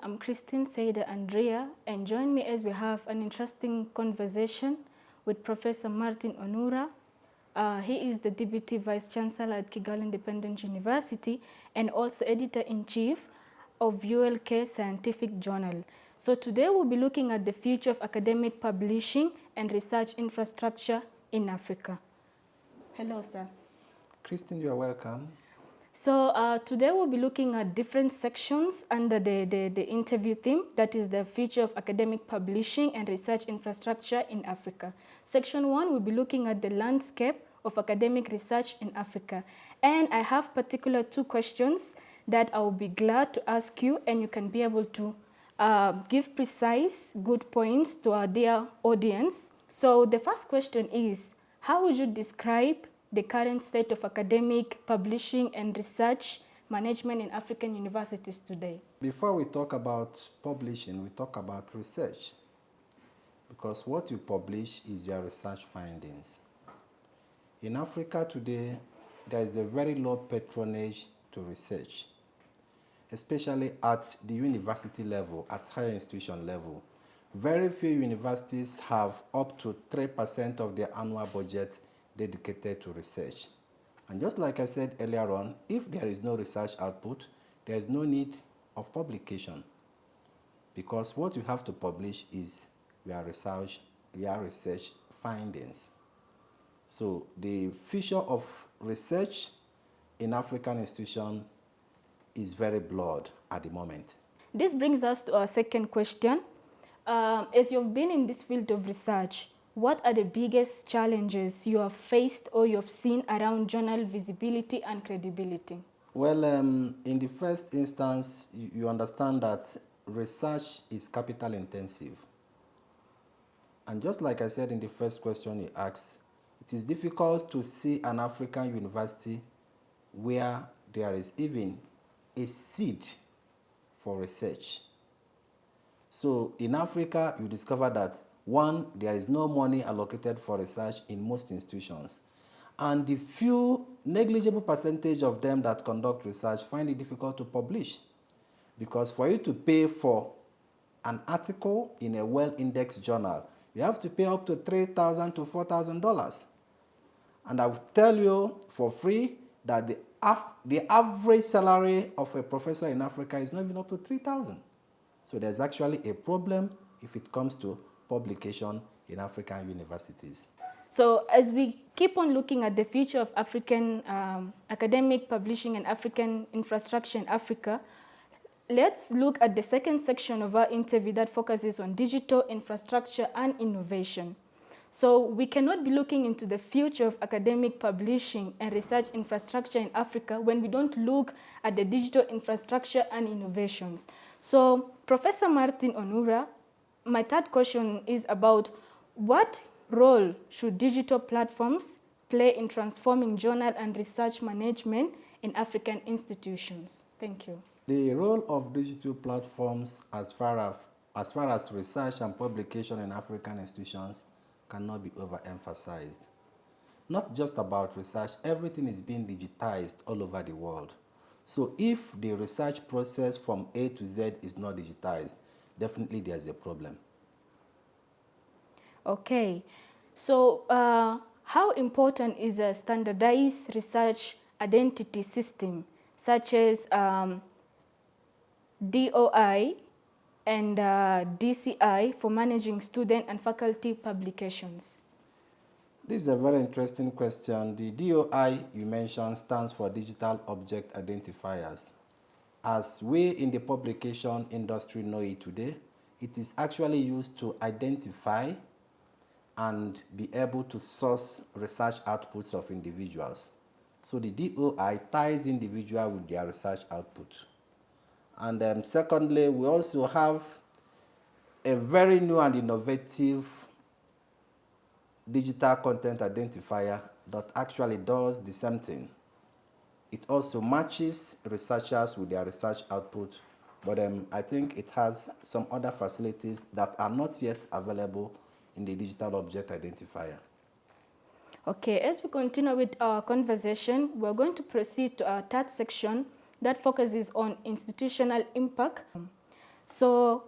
I'm Christine Saida Andrea, and join me as we have an interesting conversation with Professor Martin Onura. He is the Deputy Vice Chancellor at Kigali Independent University and also Editor-in-Chief of ULK Scientific Journal. So today we'll be looking at the future of academic publishing and research infrastructure in Africa. Hello, sir. Christine, you are welcome. So today we'll be looking at different sections under the interview theme, that is the future of academic publishing and research infrastructure in Africa. Section 1, we'll be looking at the landscape of academic research in Africa. And I have particular 2 questions that I will be glad to ask you, and you can be able to give precise, good points to our dear audience. So the first question is, how would you describe the current state of academic publishing and research management in African universities today? Before we talk about publishing, we talk about research. Because what you publish is your research findings. In Africa today, there is a very low patronage to research, especially at the university level, at higher institution level. Very few universities have up to 3% of their annual budget dedicated to research. And just like I said earlier on, if there is no research output, there is no need of publication. Because what you have to publish is your research findings. So the future of research in African institutions is very blurred at the moment. This brings us to our second question. As you've been in this field of research, what are the biggest challenges you have faced or you have seen around journal visibility and credibility? Well, in the first instance, you understand that research is capital intensive. And just like I said in the first question you asked, it is difficult to see an African university where there is even a seed for research. So in Africa, you discover that, 1, there is no money allocated for research in most institutions. And the few negligible percentage of them that conduct research find it difficult to publish. Because for you to pay for an article in a well-indexed journal, you have to pay up to $3,000 to $4,000. And I will tell you for free that the average salary of a professor in Africa is not even up to $3,000. So there's actually a problem if it comes to publication in African universities. So as we keep on looking at the future of African academic publishing and African infrastructure in Africa, let's look at the second section of our interview that focuses on digital infrastructure and innovation. So we cannot be looking into the future of academic publishing and research infrastructure in Africa when we don't look at the digital infrastructure and innovations. So Professor Martin Onura, my third question is about what role should digital platforms play in transforming journal and research management in African institutions? Thank you. The role of digital platforms as far as research and publication in African institutions cannot be overemphasized. Not just about research, everything is being digitized all over the world. So if the research process from A to Z is not digitized, definitely there's a problem. Okay, so how important is a standardized research identity system such as DOI and DCI for managing student and faculty publications? This is a very interesting question. The DOI you mentioned stands for Digital Object Identifiers. As we in the publication industry know it today, it is actually used to identify and be able to source research outputs of individuals. So the DOI ties individual with their research output. And secondly, we also have a very new and innovative digital content identifier that actually does the same thing. It also matches researchers with their research output, but I think it has some other facilities that are not yet available in the digital object identifier. Okay, as we continue with our conversation, we're going to proceed to our third section that focuses on institutional impact. So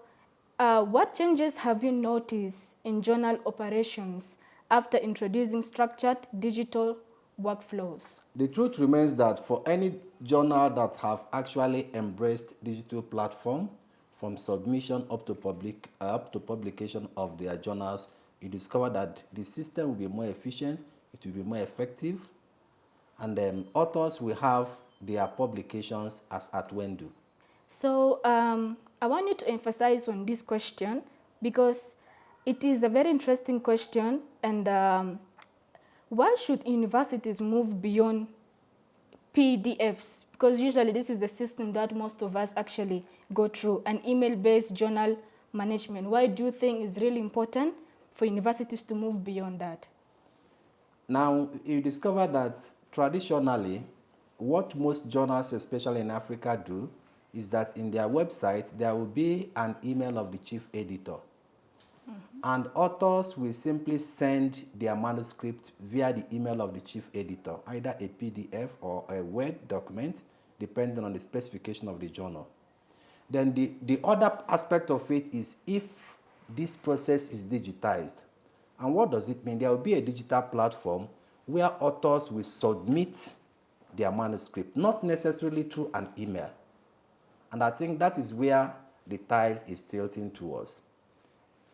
what changes have you noticed in journal operations after introducing structured digital workflows? The truth remains that for any journal that have actually embraced digital platform, from submission up to publication of their journals, you discover that the system will be more efficient, it will be more effective, and authors will have their publications as at when due. So I want you to emphasize on this question because it is a very interesting question, and why should universities move beyond PDFs? Because usually this is the system that most of us actually go through, an email-based journal management. Why do you think it's really important for universities to move beyond that? Now, you discover that traditionally, what most journals, especially in Africa, do is that in their website, there will be an email of the chief editor. And authors will simply send their manuscript via the email of the chief editor, either a PDF or a Word document, depending on the specification of the journal. Then the other aspect of it is if this process is digitized. And what does it mean? There will be a digital platform where authors will submit their manuscript, not necessarily through an email. And I think that is where the tide is tilting towards.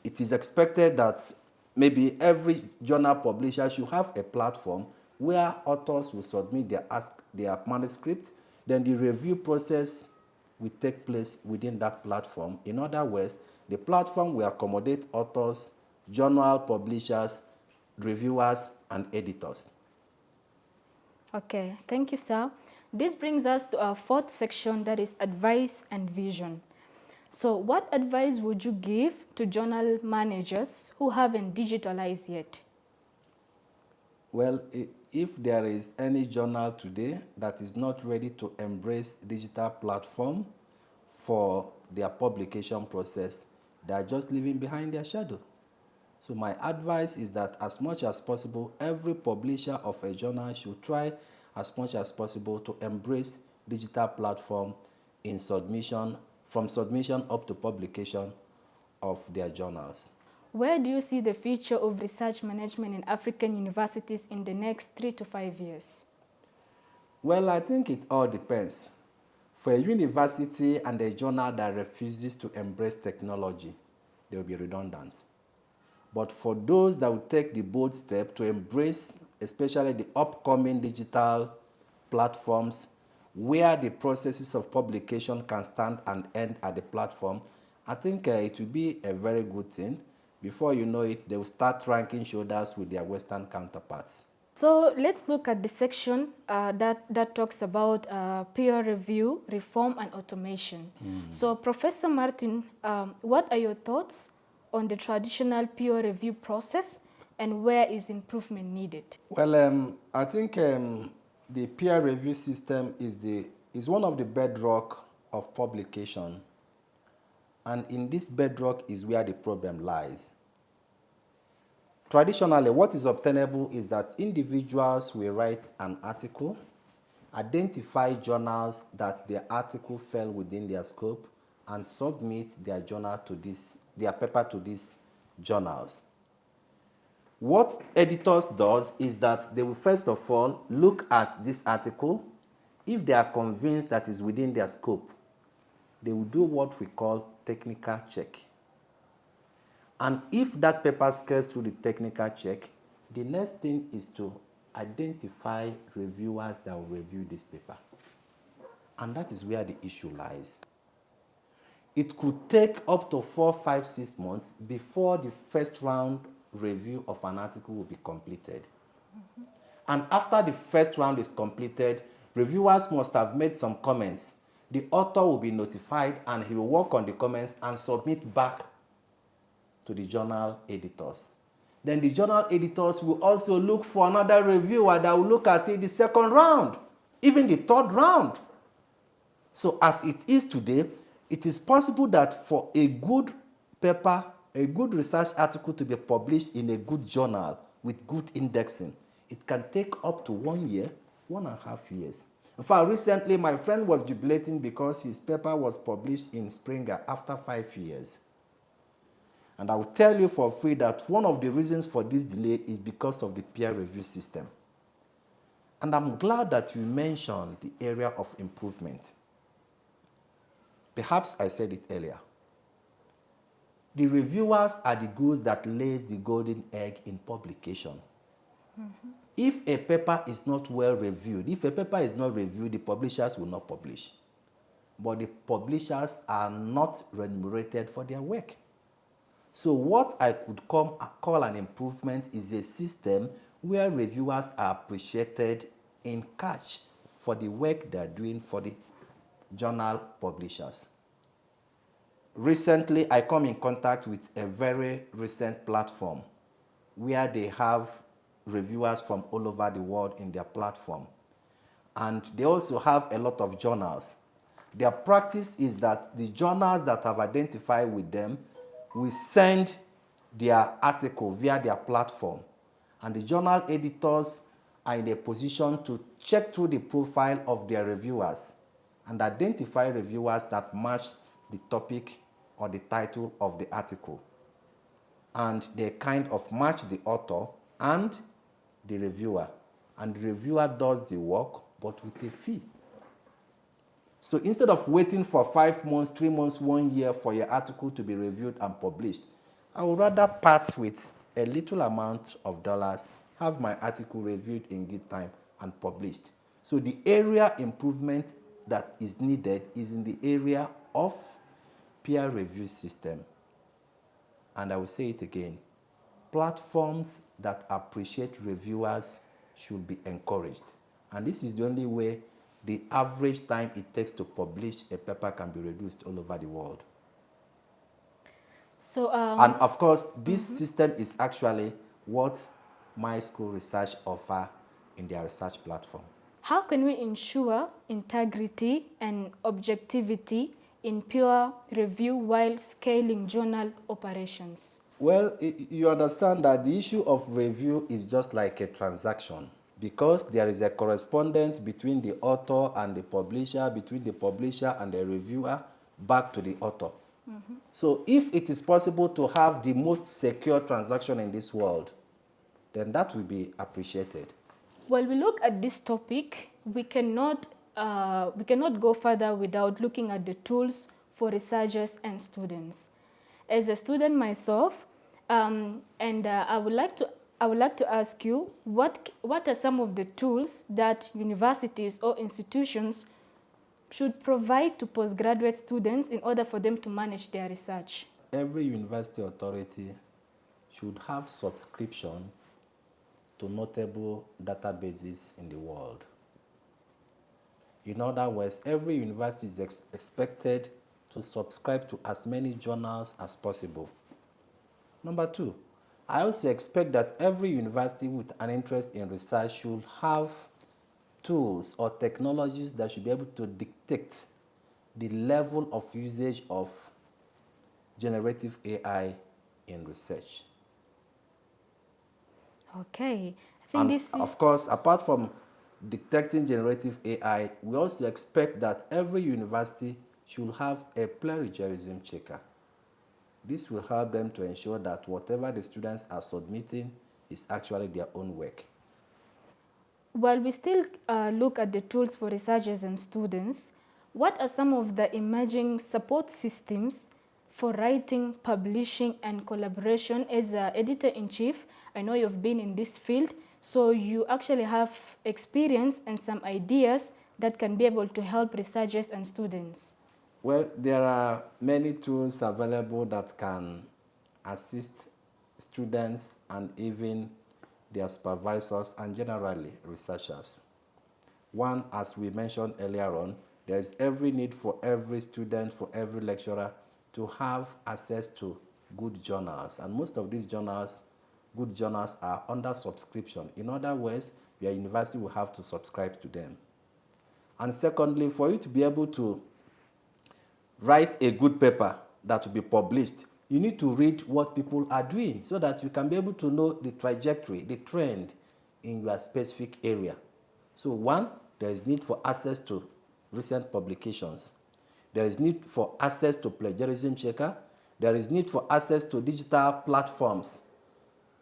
It is expected that maybe every journal publisher should have a platform where authors will submit their manuscript, then the review process will take place within that platform. In other words, the platform will accommodate authors, journal publishers, reviewers, and editors. Okay, thank you, sir. This brings us to our fourth section, that is advice and vision. So what advice would you give to journal managers who haven't digitalized yet? Well, if there is any journal today that is not ready to embrace digital platform for their publication process, they are just living behind their shadow. So my advice is that as much as possible, every publisher of a journal should try as much as possible to embrace digital platform in submission, from submission up to publication of their journals. Where do you see the future of research management in African universities in the next 3 to 5 years? Well, I think it all depends. For a university and a journal that refuses to embrace technology, they will be redundant. But for those that will take the bold step to embrace, especially the upcoming digital platforms, where the processes of publication can stand and end at the platform, I think it will be a very good thing. Before you know it, they will start ranking shoulders with their Western counterparts. So let's look at the section that talks about peer review, reform, and automation. So Professor Martin, what are your thoughts on the traditional peer review process and where is improvement needed? Well, I think the peer review system is one of the bedrock of publication. And in this bedrock is where the problem lies. Traditionally, what is obtainable is that individuals will write an article, identify journals that their article fell within their scope, and submit their paper to these journals. What editors does is that they will first of all look at this article. If they are convinced that it's within their scope, they will do what we call technical check. And if that paper scales through the technical check, the next thing is to identify reviewers that will review this paper. And that is where the issue lies. It could take up to 4, 5, 6 months before the first round review of an article will be completed. And after the first round is completed, reviewers must have made some comments. The author will be notified and he will work on the comments and submit back to the journal editors. Then the journal editors will also look for another reviewer that will look at it the second round, even the third round. So as it is today, it is possible that for a good paper, a good research article to be published in a good journal with good indexing, it can take up to 1 year, 1.5 years. In fact, recently my friend was jubilating because his paper was published in Springer after 5 years. And I will tell you for free that one of the reasons for this delay is because of the peer review system. And I'm glad that you mentioned the area of improvement. Perhaps I said it earlier. The reviewers are the goods that lays the golden egg in publication. If a paper is not well reviewed, if a paper is not reviewed, the publishers will not publish. But the publishers are not remunerated for their work. So what I could call an improvement is a system where reviewers are appreciated in cash for the work they're doing for the journal publishers. Recently, I come in contact with a very recent platform where they have reviewers from all over the world in their platform. And they also have a lot of journals. Their practice is that the journals that have identified with them will send their article via their platform. And the journal editors are in a position to check through the profile of their reviewers and identify reviewers that match the topic or the title of the article. And they kind of match the author and the reviewer. And the reviewer does the work, but with a fee. So instead of waiting for 5 months, 3 months, 1 year for your article to be reviewed and published, I would rather part with a little amount of dollars, have my article reviewed in good time and published. So the area improvement that is needed is in the area of peer review system. And I will say it again, platforms that appreciate reviewers should be encouraged. And this is the only way the average time it takes to publish a paper can be reduced all over the world. So, and of course, this system is actually what my school research offer in their research platform. How can we ensure integrity and objectivity in peer review while scaling journal operations? Well, you understand that the issue of review is just like a transaction because there is a correspondence between the author and the publisher, between the publisher and the reviewer, back to the author. So if it is possible to have the most secure transaction in this world, then that will be appreciated. While we look at this topic, we cannot go further without looking at the tools for researchers and students. As a student myself, I would like to ask you, what are some of the tools that universities or institutions should provide to postgraduate students in order for them to manage their research? Every university authority should have subscription to notable databases in the world. In other words, every university is expected to subscribe to as many journals as possible. Number 2, I also expect that every university with an interest in research should have tools or technologies that should be able to dictate the level of usage of generative AI in research. Okay. Of course, apart from detecting generative AI, we also expect that every university should have a plagiarism checker. This will help them to ensure that whatever the students are submitting is actually their own work. While we still look at the tools for researchers and students, what are some of the emerging support systems for writing, publishing, and collaboration? As an editor-in-chief, I know you've been in this field, so you actually have experience and some ideas that can be able to help researchers and students. Well, there are many tools available that can assist students and even their supervisors and generally researchers. One, as we mentioned earlier on, there is every need for every student, for every lecturer to have access to good journals. And most of these journals, good journals, are under subscription. In other words, your university will have to subscribe to them. And secondly, for you to be able to write a good paper that will be published, you need to read what people are doing so that you can be able to know the trajectory, the trend in your specific area. So one, There is need for access to recent publications. There is need for access to plagiarism checker. There is need for access to digital platforms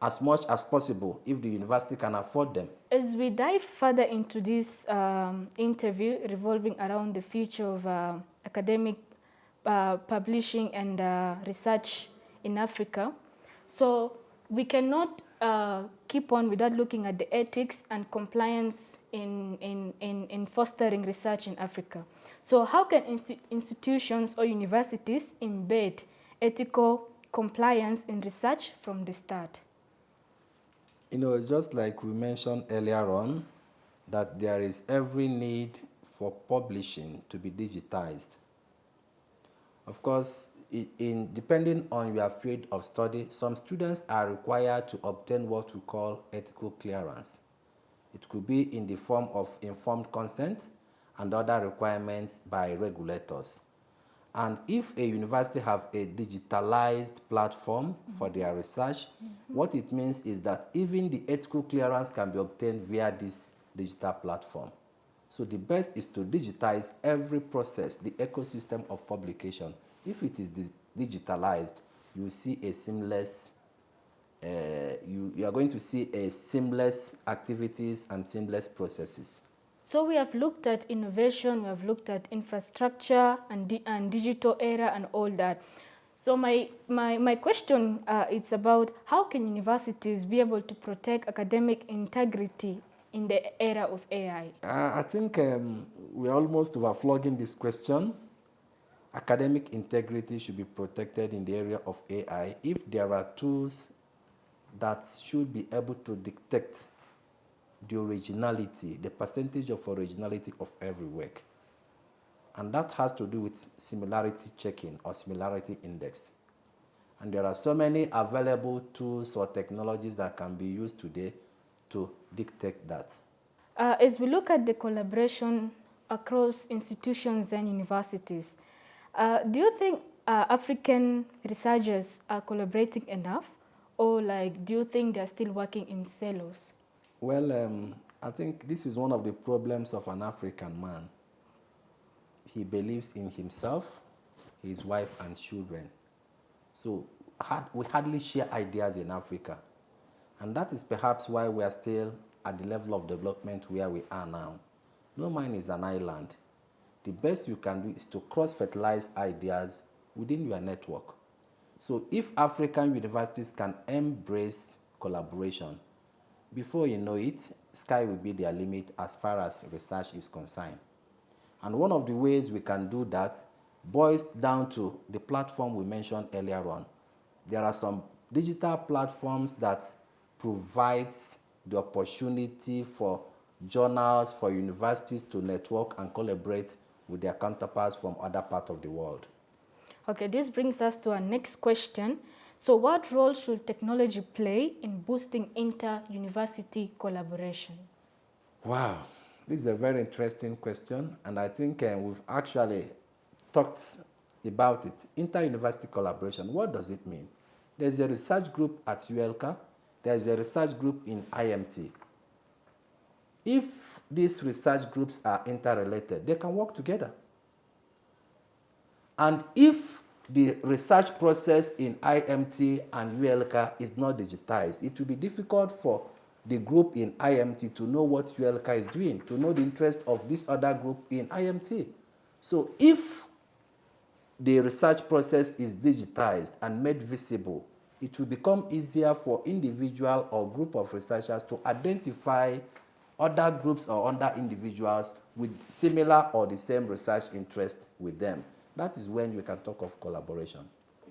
as much as possible if the university can afford them. As we dive further into this interview revolving around the future of academic publishing and research in Africa, so we cannot keep on without looking at the ethics and compliance in fostering research in Africa. So how can institutions or universities embed ethical compliance in research from the start? You know, just like we mentioned earlier on, that there is every need for publishing to be digitized. Of course, depending on your field of study, some students are required to obtain what we call ethical clearance. It could be in the form of informed consent and other requirements by regulators. And if a university have a digitalized platform for their research, what it means is that even the ethical clearance can be obtained via this digital platform. So the best is to digitize every process, the ecosystem of publication. If it is digitalized, you see a seamless, you are going to see a seamless activities and seamless processes. So we have looked at innovation, we have looked at infrastructure and digital era and all that. So my question is about how can universities be able to protect academic integrity in the era of AI? I think we're almost overflogging this question. Academic integrity should be protected in the area of AI if there are tools that should be able to detect the originality, the percentage of originality of every work. And that has to do with similarity checking or similarity index. And there are so many available tools or technologies that can be used today to dictate that. As we look at the collaboration across institutions and universities, do you think African researchers are collaborating enough, or do you think they're still working in silos? Well, I think this is one of the problems of an African man. He believes in himself, his wife, and children. So we hardly share ideas in Africa. And that is perhaps why we are still at the level of development where we are now. No man is an island. The best you can do is to cross-fertilize ideas within your network. So if African universities can embrace collaboration, before you know it, sky will be their limit as far as research is concerned. And one of the ways we can do that boils down to the platform we mentioned earlier on. There are some digital platforms that provides the opportunity for journals, for universities to network and collaborate with their counterparts from other parts of the world. Okay, this brings us to our next question. So what role should technology play in boosting inter-university collaboration? Wow, this is a very interesting question, and I think we've actually talked about it. Inter-university collaboration, what does it mean? There's a research group at ULCA, there's a research group in IMT. If these research groups are interrelated, they can work together. And if the research process in IMT and ULCA is not digitized, it will be difficult for the group in IMT to know what ULCA is doing, to know the interest of this other group in IMT. So if the research process is digitized and made visible, it will become easier for individual or group of researchers to identify other groups or other individuals with similar or the same research interest with them. That is when we can talk of collaboration.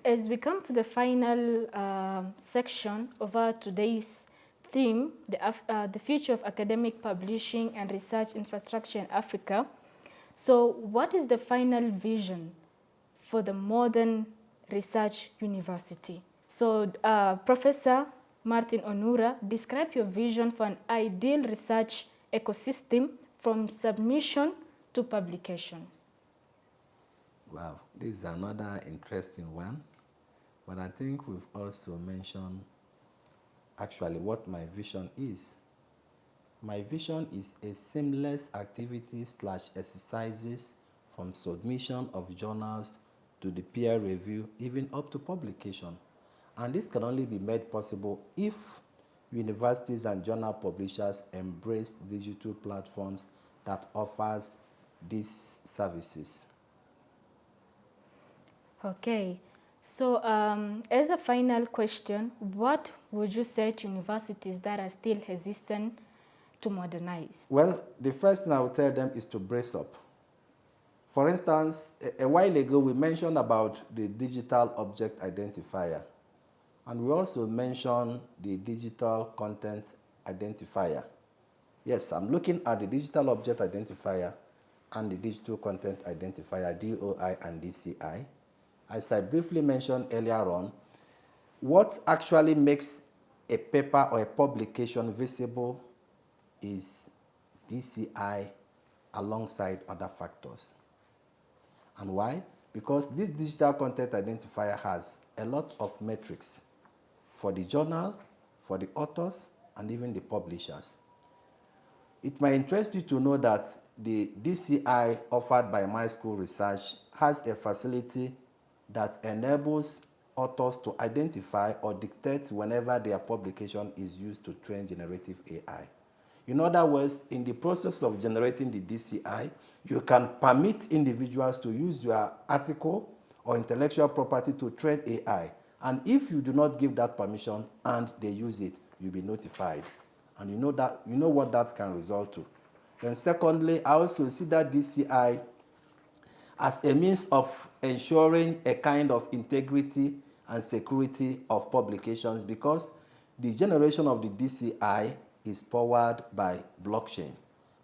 As we come to the final section of our today's theme, the future of academic publishing and research infrastructure in Africa. So what is the final vision for the modern research university? So Professor Martin Onura, describe your vision for an ideal research ecosystem from submission to publication. Wow, this is another interesting one, but I think we've also mentioned actually what my vision is. My vision is a seamless activity/exercises from submission of journals to the peer review, even up to publication. And this can only be made possible if universities and journal publishers embrace digital platforms that offers these services. Okay, so as a final question, what would you say to universities that are still hesitant to modernize? Well, the first thing I would tell them is to brace up. For instance, a while ago we mentioned about the digital object identifier, and we also mentioned the digital content identifier. Yes, I'm looking at the digital object identifier and the digital content identifier, DOI and DCI. As I briefly mentioned earlier on, what actually makes a paper or a publication visible is DCI alongside other factors. And why? Because this digital content identifier has a lot of metrics for the journal, for the authors, and even the publishers. It might interest you to know that the DCI offered by My School Research has a facility that enables authors to identify or dictate whenever their publication is used to train generative AI. In other words, in the process of generating the DCI, you can permit individuals to use your article or intellectual property to train AI. And if you do not give that permission and they use it, you'll be notified. And you know what that can result to. Then secondly, I also see that DCI as a means of ensuring a kind of integrity and security of publications, because the generation of the DCI is powered by blockchain.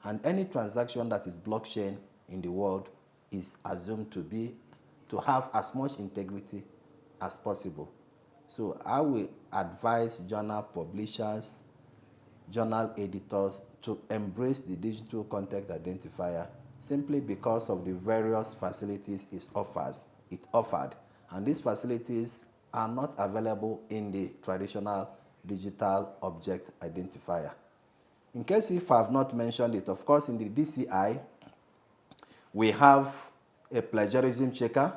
And any transaction that is blockchain in the world is assumed to have as much integrity as possible. So I will advise journal publishers, journal editors to embrace the digital content identifier simply because of the various facilities it offered. And these facilities are not available in the traditional digital object identifier. In case if I have not mentioned it, of course, in the DCI, we have a plagiarism checker.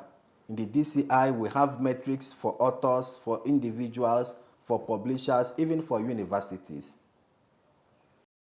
In the DCI, we have metrics for authors, for individuals, for publishers, even for universities.